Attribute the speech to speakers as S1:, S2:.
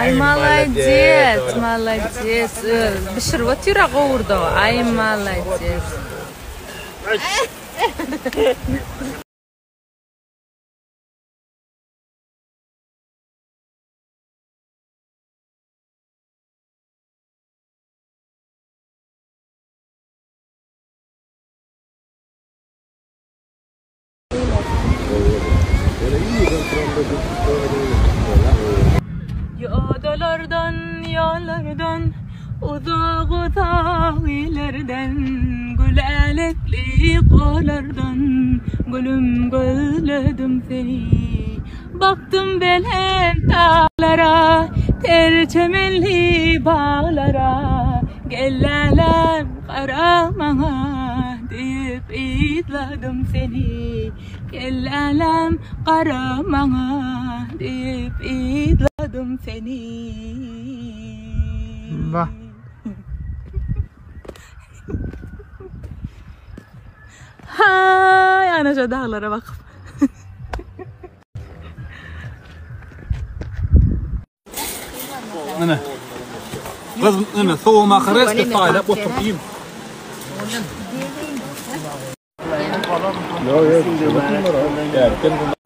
S1: Ay молодец, молодец. Bişirip otyra gowurdu. Ay молодец. Yollardan, uzak ilerden, gülelikli kollardan, gülüm gözledim seni. Baktım belen dağlara, terçemelli bağlara, gelleler karamana deyip izledim seni. Gelleler karamana deyip izledim seni.
S2: Bah.
S1: Hay ana şu dağlara bakıp.
S2: Ana. Kız ana soğuma karıştı talep oturayım. Yok yok.